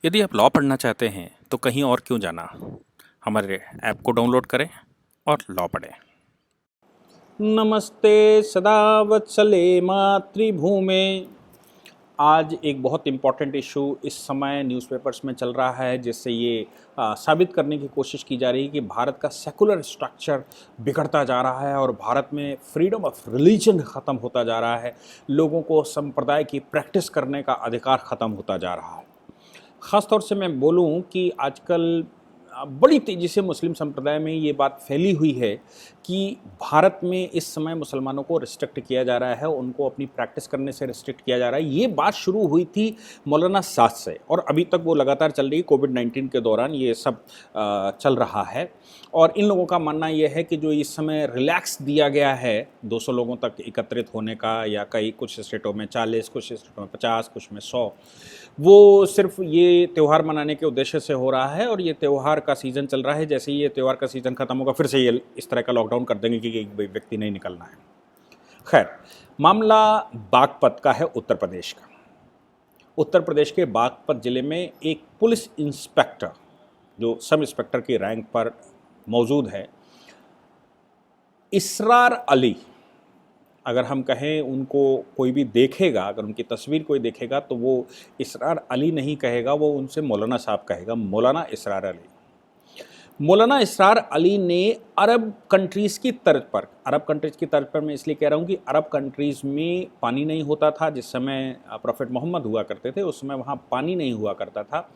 यदि आप लॉ पढ़ना चाहते हैं तो कहीं और क्यों जाना। हमारे ऐप को डाउनलोड करें और लॉ पढ़ें। नमस्ते सदा वत्सले मातृभूमे। आज एक बहुत इम्पॉर्टेंट इशू इस समय न्यूज़पेपर्स में चल रहा है, जिससे ये साबित करने की कोशिश की जा रही है कि भारत का सेकुलर स्ट्रक्चर बिगड़ता जा रहा है और भारत में फ्रीडम ऑफ रिलीजन ख़त्म होता जा रहा है। लोगों को संप्रदाय की प्रैक्टिस करने का अधिकार ख़त्म होता जा रहा है। ख़ास तौर से मैं बोलूं कि आजकल बड़ी तेज़ी से मुस्लिम संप्रदाय में ये बात फैली हुई है कि भारत में इस समय मुसलमानों को रिस्ट्रिक्ट किया जा रहा है, उनको अपनी प्रैक्टिस करने से रिस्ट्रिक्ट किया जा रहा है। ये बात शुरू हुई थी मौलाना साद से और अभी तक वो लगातार चल रही है। कोविड-19 के दौरान ये सब चल रहा है और इन लोगों का मानना ये है कि जो इस समय रिलैक्स दिया गया है 200 लोगों तक एकत्रित होने का, या कई कुछ स्टेटों में 40, कुछ स्टेटों में 50, कुछ में 100, वो सिर्फ ये त्यौहार मनाने के उद्देश्य से हो रहा है। और ये त्यौहार का सीज़न चल रहा है, जैसे ही ये त्यौहार का सीज़न ख़त्म होगा फिर से ये इस तरह का लॉकडाउन कर देंगे कि एक व्यक्ति नहीं निकलना है। खैर, मामला बागपत का है, उत्तर प्रदेश का। उत्तर प्रदेश के बागपत ज़िले में एक पुलिस इंस्पेक्टर, जो सब इंस्पेक्टर की रैंक पर मौजूद है, इसरार अली, अगर हम कहें उनको कोई भी देखेगा, अगर उनकी तस्वीर कोई देखेगा तो वो इसरार अली नहीं कहेगा, वो उनसे मौलाना साहब कहेगा, मौलाना इसरार अली। मौलाना इसरार अली ने अरब कंट्रीज़ की तर्ज पर, अरब कंट्रीज़ की तर्ज पर मैं इसलिए कह रहा हूँ कि अरब कंट्रीज़ में पानी नहीं होता था। जिस समय प्रॉफेट मोहम्मद हुआ करते थे उस समय वहाँ पानी नहीं हुआ करता था,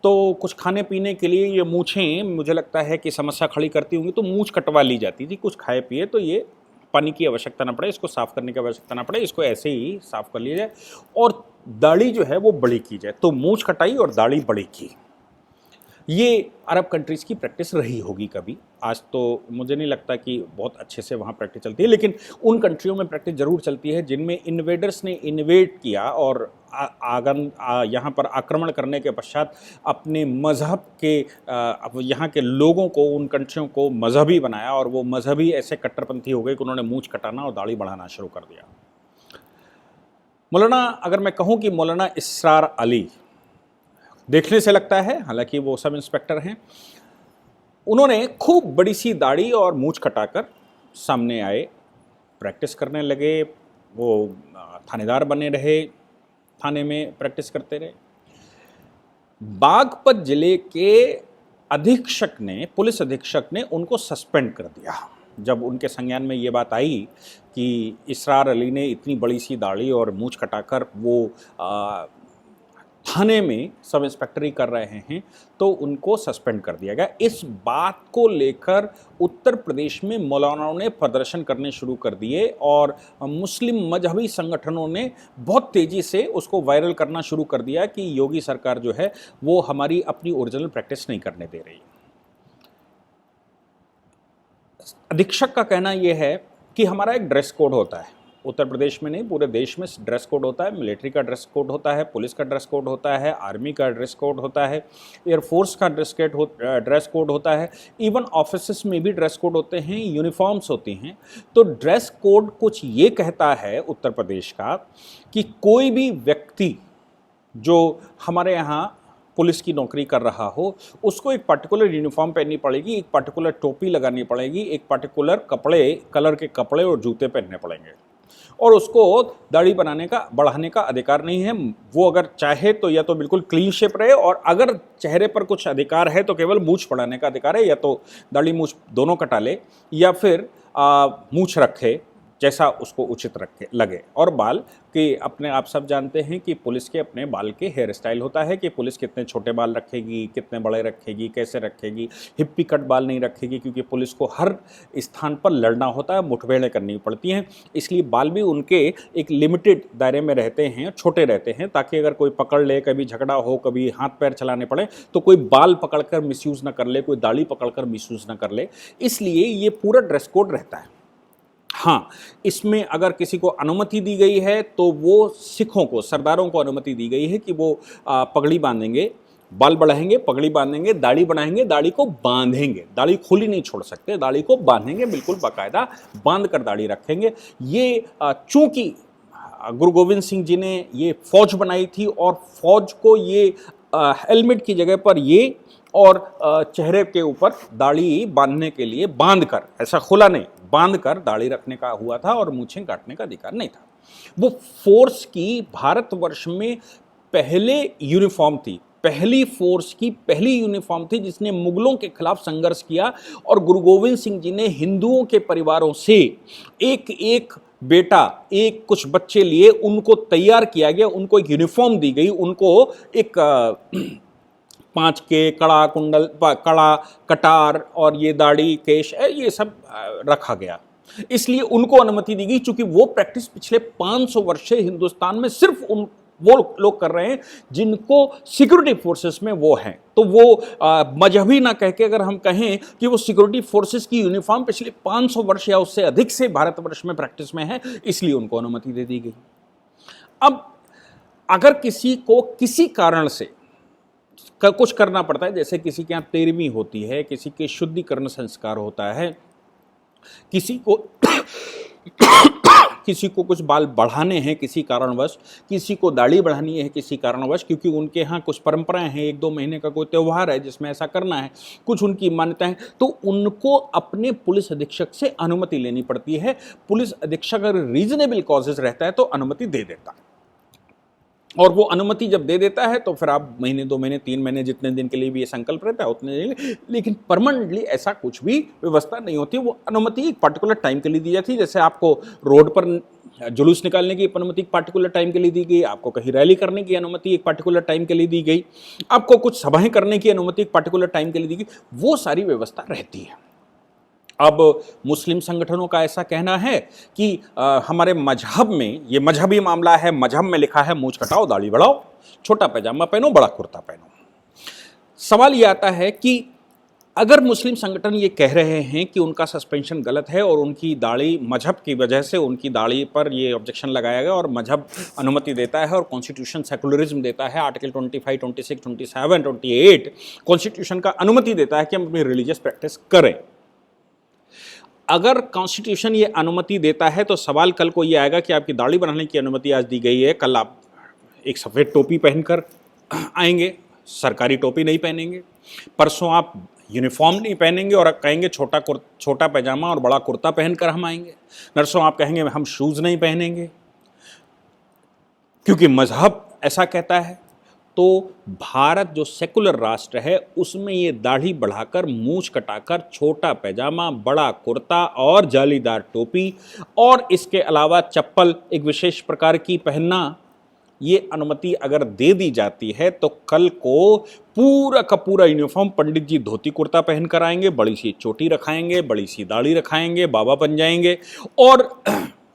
तो कुछ खाने पीने के लिए ये मूछें, मुझे लगता है कि समस्या खड़ी करती होंगी, तो मूछ कटवा ली जाती थी। कुछ खाए पिए तो ये पानी की आवश्यकता ना पड़े, इसको साफ़ करने की आवश्यकता ना पड़े, इसको ऐसे ही साफ़ कर लिया जाए और दाढ़ी जो है वो बड़ी की जाए। तो मूछ कटाई और दाढ़ी बड़ी की, ये अरब कंट्रीज़ की प्रैक्टिस रही होगी कभी। आज तो मुझे नहीं लगता कि बहुत अच्छे से वहाँ प्रैक्टिस चलती है, लेकिन उन कंट्रियों में प्रैक्टिस ज़रूर चलती है जिनमें इन्वेडर्स ने इन्वेड किया और यहाँ पर आक्रमण करने के पश्चात अपने मज़हब के यहाँ के लोगों को, उन कंट्रियों को मजहबी बनाया और वो मजहबी ऐसे कट्टरपंथी हो गए कि उन्होंने मूंछ कटाना और दाढ़ी बढ़ाना शुरू कर दिया। मौलाना, अगर मैं कहूँ कि मौलाना इसरार अली देखने से लगता है, हालांकि वो सब इंस्पेक्टर हैं, उन्होंने खूब बड़ी सी दाढ़ी और मूंछ कटाकर सामने आए, प्रैक्टिस करने लगे। वो थानेदार बने रहे, थाने में प्रैक्टिस करते रहे। बागपत जिले के अधीक्षक ने, पुलिस अधीक्षक ने उनको सस्पेंड कर दिया जब उनके संज्ञान में ये बात आई कि इसरार अली ने इतनी बड़ी सी दाढ़ी और मूंछ कटाकर वो थाने में सब इंस्पेक्टरी कर रहे हैं, तो उनको सस्पेंड कर दिया गया। इस बात को लेकर उत्तर प्रदेश में मौलानाओं ने प्रदर्शन करने शुरू कर दिए और मुस्लिम मजहबी संगठनों ने बहुत तेज़ी से उसको वायरल करना शुरू कर दिया कि योगी सरकार जो है वो हमारी अपनी ओरिजिनल प्रैक्टिस नहीं करने दे रही। अधीक्षक का कहना यह है कि हमारा एक ड्रेस कोड होता है, उत्तर प्रदेश में नहीं पूरे देश में ड्रेस कोड होता है। मिलिट्री का ड्रेस कोड होता है, पुलिस का ड्रेस कोड होता है, आर्मी का ड्रेस कोड होता है, एयरफोर्स का ड्रेस कोड होता है, इवन ऑफिस में भी ड्रेस कोड होते हैं, यूनिफॉर्म्स होती हैं। तो ड्रेस कोड कुछ ये कहता है उत्तर प्रदेश का कि कोई भी व्यक्ति जो हमारे यहाँ पुलिस की नौकरी कर रहा हो, उसको एक पर्टिकुलर यूनिफॉर्म पहननी पड़ेगी, एक पर्टिकुलर टोपी लगानी पड़ेगी, एक पर्टिकुलर कलर के कपड़े और जूते पहनने पड़ेंगे, और उसको दाढ़ी बनाने का, बढ़ाने का अधिकार नहीं है। वो अगर चाहे तो या तो बिल्कुल क्लीन शेप रहे, और अगर चेहरे पर कुछ अधिकार है तो केवल मूंछ बढ़ाने का अधिकार है, या तो दाढ़ी मूंछ दोनों कटा ले या फिर मूंछ रखे जैसा उसको उचित रखे लगे। और बाल कि अपने आप सब जानते हैं कि पुलिस के अपने बाल के हेयर स्टाइल होता है कि पुलिस कितने छोटे बाल रखेगी, कितने बड़े रखेगी, कैसे रखेगी। हिप्पी कट बाल नहीं रखेगी क्योंकि पुलिस को हर स्थान पर लड़ना होता है, मुठभेड़ें करनी पड़ती हैं, इसलिए बाल भी उनके एक लिमिटेड दायरे में रहते हैं, छोटे रहते हैं, ताकि अगर कोई पकड़ ले, कभी झगड़ा हो, कभी हाथ पैर चलाने पड़े तो कोई बाल पकड़कर मिसयूज़ ना कर ले, कोई दाढ़ी पकड़कर मिसयूज़ ना कर ले। इसलिए ये पूरा ड्रेस कोड रहता है। हाँ, इसमें अगर किसी को अनुमति दी गई है तो वो सिखों को, सरदारों को अनुमति दी गई है कि वो पगड़ी बांधेंगे, बाल बढ़ाएंगे, पगड़ी बांधेंगे, दाढ़ी बढ़ाएंगे, दाढ़ी को बांधेंगे, दाढ़ी खुली नहीं छोड़ सकते, दाढ़ी को बांधेंगे, बिल्कुल बाकायदा बांध कर दाढ़ी रखेंगे। ये चूंकि गुरु गोविंद सिंह जी ने ये फौज बनाई थी और फौज को ये हेलमेट की जगह पर ये और चेहरे के ऊपर दाढ़ी बांधने के लिए बांधकर, ऐसा खुला नहीं, बांधकर दाढ़ी रखने का हुआ था और मूछें काटने का अधिकार नहीं था। वो फोर्स की भारतवर्ष में पहले यूनिफॉर्म थी, पहली फोर्स की पहली यूनिफॉर्म थी जिसने मुगलों के खिलाफ संघर्ष किया। और गुरु गोविंद सिंह जी ने हिंदुओं के परिवारों से एक एक बेटा, एक कुछ बच्चे लिए, उनको तैयार किया गया, उनको एक यूनिफॉर्म दी गई, उनको एक 5 के कड़ा, कुंडल, कड़ा, कटार और ये दाढ़ी, केश, ये सब रखा गया। इसलिए उनको अनुमति दी गई, चूंकि वो प्रैक्टिस पिछले 500 वर्ष से हिंदुस्तान में सिर्फ वो लोग कर रहे हैं जिनको सिक्योरिटी फोर्सेस में वो हैं। तो वो मजहबी ना कह के अगर हम कहें कि वो सिक्योरिटी फोर्सेस की यूनिफॉर्म पिछले 500 वर्ष या उससे अधिक से भारतवर्ष में प्रैक्टिस में है, इसलिए उनको अनुमति दे दी गई। अब अगर किसी को किसी कारण से कुछ करना पड़ता है, जैसे किसी के यहाँ 13वीं होती है, किसी के शुद्धिकरण संस्कार होता है, किसी को किसी को कुछ बाल बढ़ाने हैं किसी कारणवश, किसी को दाढ़ी बढ़ानी है किसी कारणवश, क्योंकि उनके यहाँ कुछ परंपराएं हैं, 1-2 महीने का कोई त्यौहार है जिसमें ऐसा करना है, कुछ उनकी मान्यताएं, तो उनको अपने पुलिस अधीक्षक से अनुमति लेनी पड़ती है। पुलिस अधीक्षक अगर रीजनेबल कॉजेज रहता है तो अनुमति दे देता है, और वो अनुमति जब दे देता है तो फिर आप महीने, 2 महीने, 3 महीने, जितने दिन के लिए भी ये संकल्प रहता है उतने दिन, लेकिन परमानेंटली ऐसा कुछ भी व्यवस्था नहीं होती। वो अनुमति एक पर्टिकुलर टाइम के लिए दी जाती है। जैसे आपको रोड पर जुलूस निकालने की अनुमति एक पर्टिकुलर टाइम के लिए दी गई, आपको कहीं रैली करने की अनुमति एक पर्टिकुलर टाइम के लिए दी गई, आपको कुछ सभाएं करने की अनुमति एक पर्टिकुलर टाइम के लिए दी गई, वो सारी व्यवस्था रहती है। अब मुस्लिम संगठनों का ऐसा कहना है कि हमारे मजहब में, ये मजहबी मामला है, मजहब में लिखा है मूंछ कटाओ, दाढ़ी बढ़ाओ, छोटा पैजामा पहनो, बड़ा कुर्ता पहनो। सवाल ये आता है कि अगर मुस्लिम संगठन ये कह रहे हैं कि उनका सस्पेंशन गलत है और उनकी दाढ़ी, मजहब की वजह से उनकी दाढ़ी पर ये ऑब्जेक्शन लगाया गया और मजहब अनुमति देता है और कॉन्स्टिट्यूशन सेकुलरिज्म देता है, आर्टिकल 25, 26, 27, 28 कॉन्स्टिट्यूशन का अनुमति देता है कि हम अपनी रिलीजियस प्रैक्टिस करें। अगर कॉन्स्टिट्यूशन ये अनुमति देता है तो सवाल कल को ये आएगा कि आपकी दाढ़ी बनाने की अनुमति आज दी गई है, कल आप एक सफ़ेद टोपी पहनकर आएंगे, सरकारी टोपी नहीं पहनेंगे, परसों आप यूनिफॉर्म नहीं पहनेंगे और कहेंगे छोटा पैजामा और बड़ा कुर्ता पहनकर हम आएंगे, नरसों आप कहेंगे हम शूज़ नहीं पहनेंगे क्योंकि मजहब ऐसा कहता है। तो भारत जो सेकुलर राष्ट्र है उसमें ये दाढ़ी बढ़ाकर, मूंछ कटाकर, छोटा पैजामा, बड़ा कुर्ता और जालीदार टोपी और इसके अलावा चप्पल एक विशेष प्रकार की पहनना, ये अनुमति अगर दे दी जाती है तो कल को पूरा का पूरा यूनिफॉर्म, पंडित जी धोती कुर्ता पहन कर आएंगे, बड़ी सी चोटी रखाएंगे, बड़ी सी दाढ़ी रखाएंगे, बाबा बन जाएंगे, और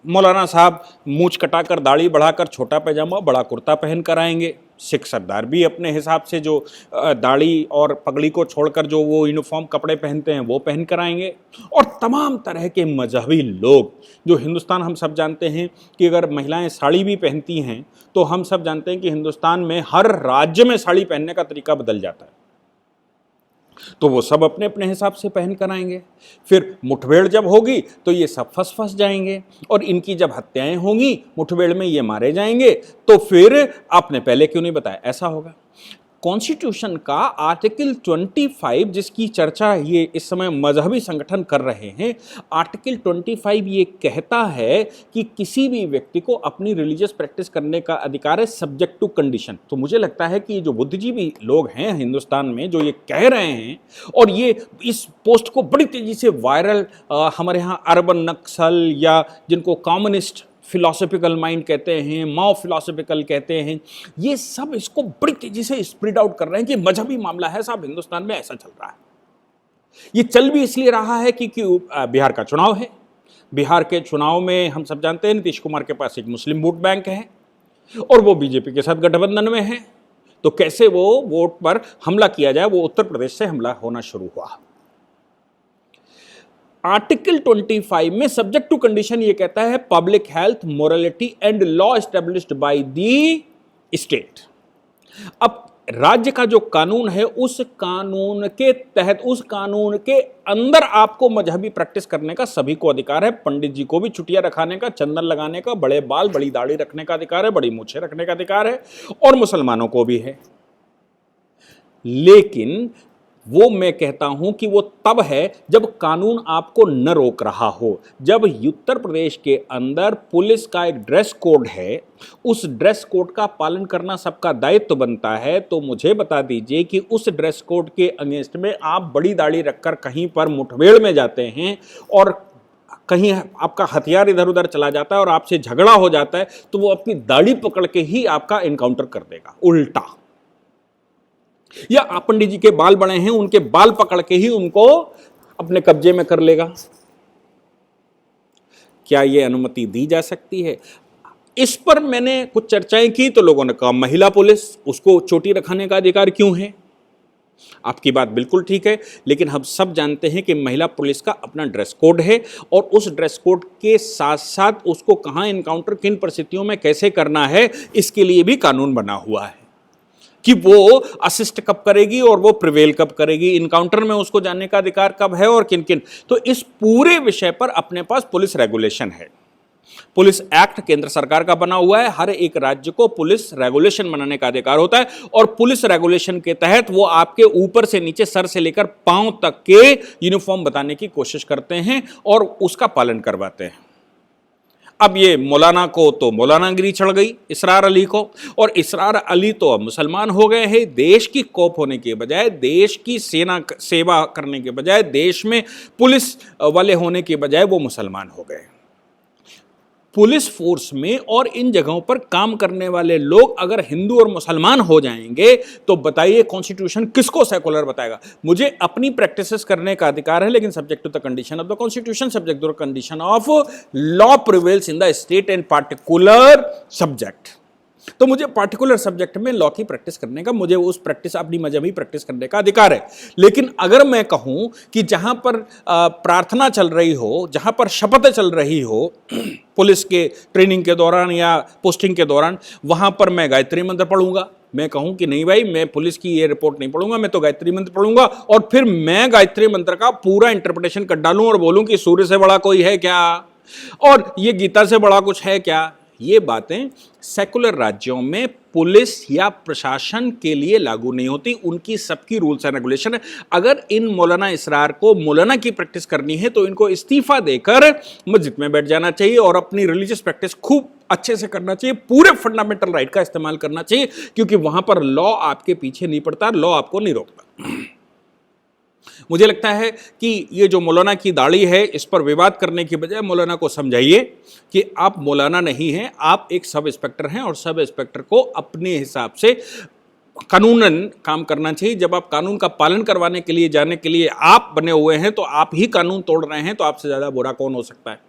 मौलाना साहब मूंछ कटाकर, दाढ़ी बढ़ाकर, छोटा पैजामा, बड़ा कुर्ता पहन कर आएंगे। सिख सरदार भी अपने हिसाब से जो दाढ़ी और पगड़ी को छोड़कर जो वो यूनिफॉर्म कपड़े पहनते हैं वो पहन कर आएंगे। और तमाम तरह के मजहबी लोग जो हिंदुस्तान, हम सब जानते हैं कि अगर महिलाएं साड़ी भी पहनती हैं तो हम सब जानते हैं कि हिंदुस्तान में हर राज्य में साड़ी पहनने का तरीका बदल जाता है, तो वो सब अपने अपने हिसाब से पहन कर आएंगे। फिर मुठभेड़ जब होगी तो ये सब फंस जाएंगे, और इनकी जब हत्याएं होंगी, मुठभेड़ में ये मारे जाएंगे, तो फिर आपने पहले क्यों नहीं बताया, ऐसा होगा। कॉन्स्टिट्यूशन का आर्टिकल 25 जिसकी चर्चा ये इस समय मजहबी संगठन कर रहे हैं, आर्टिकल 25 ये कहता है कि किसी भी व्यक्ति को अपनी रिलीजियस प्रैक्टिस करने का अधिकार है सब्जेक्ट टू कंडीशन। तो मुझे लगता है कि ये जो बुद्धिजीवी लोग हैं हिंदुस्तान में जो ये कह रहे हैं, और ये इस पोस्ट को बड़ी तेजी से वायरल, हमारे यहाँ अर्बन नक्सल या जिनको कम्युनिस्ट फिलोसफिकल माइंड कहते हैं, माओ फिलोसफिकल कहते हैं, ये सब इसको बड़ी तेजी से स्प्रेड आउट कर रहे हैं कि मजहबी मामला है साहब, हिंदुस्तान में ऐसा चल रहा है। ये चल भी इसलिए रहा है कि बिहार का चुनाव है। बिहार के चुनाव में हम सब जानते हैं नीतीश कुमार के पास एक मुस्लिम वोट बैंक है और वो बीजेपी के साथ गठबंधन में है, तो कैसे वो वोट पर हमला किया जाए, वो उत्तर प्रदेश से हमला होना शुरू हुआ। आर्टिकल 25 में सब्जेक्ट टू कंडीशन ये कहता है public health, morality and law established by the state. अब राज्य का जो कानून है उस कानून के तहत, उस कानून के अंदर आपको मजहबी प्रैक्टिस करने का सभी को अधिकार है। पंडित जी को भी चुटिया रखाने का, चंदन लगाने का, बड़े बाल, बड़ी दाढ़ी रखने का अधिकार है, बड़ी मूछें रखने का अधिकार है, और मुसलमानों को भी है। लेकिन वो मैं कहता हूं कि वो तब है जब कानून आपको न रोक रहा हो। जब उत्तर प्रदेश के अंदर पुलिस का एक ड्रेस कोड है, उस ड्रेस कोड का पालन करना सबका दायित्व बनता है, तो मुझे बता दीजिए कि उस ड्रेस कोड के अगेंस्ट में आप बड़ी दाढ़ी रखकर कहीं पर मुठभेड़ में जाते हैं और कहीं आपका हथियार इधर उधर चला जाता है और आपसे झगड़ा हो जाता है, तो वो अपनी दाढ़ी पकड़ के ही आपका एनकाउंटर कर देगा उल्टा। या आप पंडित जी के बाल बड़े हैं, उनके बाल पकड़ के ही उनको अपने कब्जे में कर लेगा। क्या यह अनुमति दी जा सकती है? इस पर मैंने कुछ चर्चाएं की तो लोगों ने कहा महिला पुलिस, उसको चोटी रखाने का अधिकार क्यों है? आपकी बात बिल्कुल ठीक है, लेकिन हम सब जानते हैं कि महिला पुलिस का अपना ड्रेस कोड है और उस ड्रेस कोड के साथ साथ उसको कहां एनकाउंटर, किन परिस्थितियों में कैसे करना है, इसके लिए भी कानून बना हुआ है कि वो असिस्ट कब करेगी और वो प्रिवेल कब करेगी, इनकाउंटर में उसको जानने का अधिकार कब है और किन किन। तो इस पूरे विषय पर अपने पास पुलिस रेगुलेशन है। पुलिस एक्ट केंद्र सरकार का बना हुआ है। हर एक राज्य को पुलिस रेगुलेशन बनाने का अधिकार होता है और पुलिस रेगुलेशन के तहत वो आपके ऊपर से नीचे, सर से लेकर पांव तक के यूनिफॉर्म बताने की कोशिश करते हैं और उसका पालन करवाते हैं। अब ये मौलाना को तो मौलानागिरी चढ़ गई, इसरार अली को, और इसरार अली तो अब मुसलमान हो गए हैं। देश की कॉप होने के बजाय, देश की सेवा करने के बजाय, देश में पुलिस वाले होने के बजाय वो मुसलमान हो गए। पुलिस फोर्स में और इन जगहों पर काम करने वाले लोग अगर हिंदू और मुसलमान हो जाएंगे तो बताइए कॉन्स्टिट्यूशन किसको सेकुलर बताएगा? मुझे अपनी प्रैक्टिसेस करने का अधिकार है, लेकिन subject to the condition of the constitution, subject to the condition of law prevails in the state and particular subject. तो मुझे पार्टिकुलर सब्जेक्ट में लॉ की प्रैक्टिस करने का, मुझे उस प्रैक्टिस, अपनी मजहबी प्रैक्टिस करने का अधिकार है। लेकिन अगर मैं कहूं कि जहां पर प्रार्थना चल रही हो, जहां पर शपथ चल रही हो पुलिस के ट्रेनिंग के दौरान या पोस्टिंग के दौरान, वहां पर मैं गायत्री मंत्र पढ़ूंगा, मैं कहूं कि नहीं भाई मैं पुलिस की ये रिपोर्ट नहीं पढ़ूंगा, मैं तो गायत्री मंत्र पढ़ूंगा, और फिर मैं गायत्री मंत्र का पूरा इंटरप्रिटेशन कर डालूं और बोलूं कि सूर्य से बड़ा कोई है क्या और ये गीता से बड़ा कुछ है क्या, ये बातें सेकुलर राज्यों में पुलिस या प्रशासन के लिए लागू नहीं होती। उनकी सबकी रूल्स एंड रेगुलेशन है। अगर इन मौलाना इसरार को मौलाना की प्रैक्टिस करनी है तो इनको इस्तीफा देकर मस्जिद में बैठ जाना चाहिए और अपनी रिलीजियस प्रैक्टिस खूब अच्छे से करना चाहिए, पूरे फंडामेंटल राइट का इस्तेमाल करना चाहिए, क्योंकि वहां पर लॉ आपके पीछे नहीं पड़ता, लॉ आपको नहीं रोकता। मुझे लगता है कि ये जो मौलाना की दाढ़ी है, इस पर विवाद करने की बजाय मौलाना को समझाइए कि आप मौलाना नहीं हैं, आप एक सब इंस्पेक्टर हैं और सब इंस्पेक्टर को अपने हिसाब से कानूनन काम करना चाहिए। जब आप कानून का पालन करवाने के लिए, जाने के लिए आप बने हुए हैं, तो आप ही कानून तोड़ रहे हैं, तो आपसे ज़्यादा बुरा कौन हो सकता है?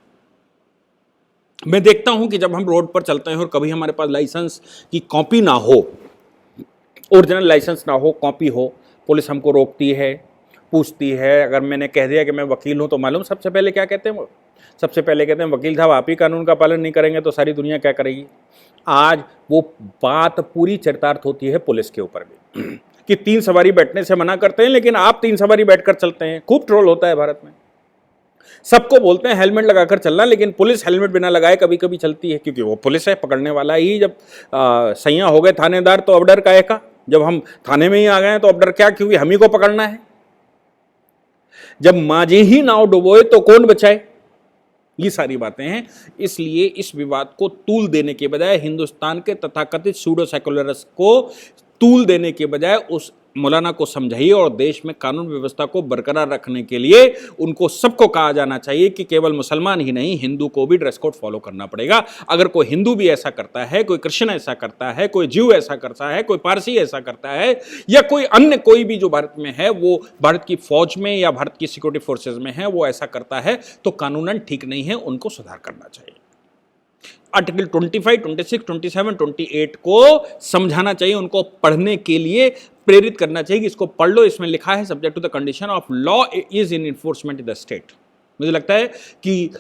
मैं देखता हूं कि जब हम रोड पर चलते हैं और कभी हमारे पास लाइसेंस की कॉपी ना हो, ओरिजिनल लाइसेंस ना हो, कॉपी हो, पुलिस हमको रोकती है, पूछती है। अगर मैंने कह दिया कि मैं वकील हूं तो मालूम सबसे पहले क्या कहते हैं वो? सबसे पहले कहते हैं वकील साहब आप ही कानून का पालन नहीं करेंगे तो सारी दुनिया क्या करेगी? आज वो बात पूरी चरितार्थ होती है पुलिस के ऊपर भी कि 3 सवारी बैठने से मना करते हैं, लेकिन आप 3 सवारी बैठकर चलते हैं। खूब ट्रोल होता है भारत में। सबको बोलते हैं हेलमेट लगाकर चलना, लेकिन पुलिस हेलमेट बिना लगाए कभी कभी चलती है, क्योंकि वो पुलिस है, पकड़ने वाला ही। जब सैया हो गए थानेदार तो अब डर काहे का? जब हम थाने में ही आ गए तो अब डर क्या, क्योंकि हम ही को पकड़ना है। जब मांझी ही नाव डुबोए तो कौन बचाए? ये सारी बातें हैं। इसलिए इस विवाद को तूल देने के बजाय, हिंदुस्तान के तथाकथित सूडो सेकुलरिस्ट को तूल देने के बजाय उस मौलाना को समझाइए और देश में कानून व्यवस्था को बरकरार रखने के लिए उनको सबको कहा जाना चाहिए कि केवल मुसलमान ही नहीं, हिंदू को भी ड्रेस कोड फॉलो करना पड़ेगा। अगर कोई हिंदू भी ऐसा करता है, कोई क्रिश्चियन ऐसा करता है, कोई ज्यू ऐसा करता है, कोई पारसी ऐसा करता है, या कोई अन्य कोई भी जो भारत में है, वो भारत की फौज में या भारत की सिक्योरिटी फोर्सेज में है, वो ऐसा करता है तो कानूनन ठीक नहीं है, उनको सुधार करना चाहिए। आर्टिकल 25, 26, 27, 28 को समझाना चाहिए, उनको पढ़ने के लिए प्रेरित करना चाहिए कि इसको पढ़ लो, इसमें लिखा है subject to the condition of law is in enforcement in the state. मुझे लगता है कि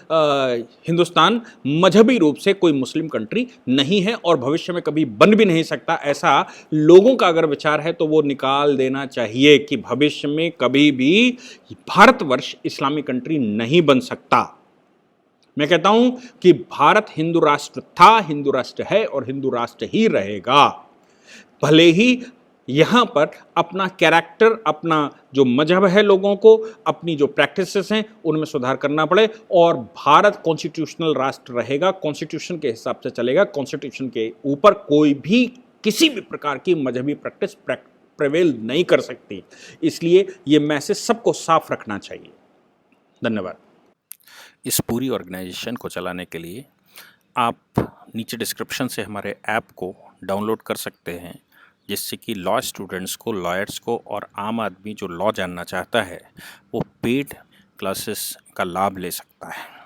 हिंदुस्तान मजहबी रूप से कोई मुस्लिम कंट्री नहीं है और भविष्य में कभी बन भी नहीं सकता। ऐसा लोगों का अगर विचार है तो वो निकाल देना चाहिए कि भविष्य में कभी भी भारतवर्ष इस्लामिक कंट्री नहीं बन सकता। मैं कहता हूं कि भारत हिंदू राष्ट्र था, हिंदू राष्ट्र है और हिंदू राष्ट्र ही रहेगा। भले ही यहाँ पर अपना कैरेक्टर, अपना जो मजहब है लोगों को, अपनी जो प्रैक्टिसेस हैं उनमें सुधार करना पड़े और भारत कॉन्स्टिट्यूशनल राष्ट्र रहेगा, कॉन्स्टिट्यूशन के हिसाब से चलेगा, कॉन्स्टिट्यूशन के ऊपर कोई भी किसी भी प्रकार की मजहबी प्रैक्टिस प्रेवेल नहीं कर सकती। इसलिए ये मैसेज सबको साफ रखना चाहिए। धन्यवाद। इस पूरी ऑर्गेनाइजेशन को चलाने के लिए आप नीचे डिस्क्रिप्शन से हमारे ऐप को डाउनलोड कर सकते हैं, जिससे कि लॉ स्टूडेंट्स को, लॉयर्स को और आम आदमी जो लॉ जानना चाहता है वो पेड क्लासेस का लाभ ले सकता है।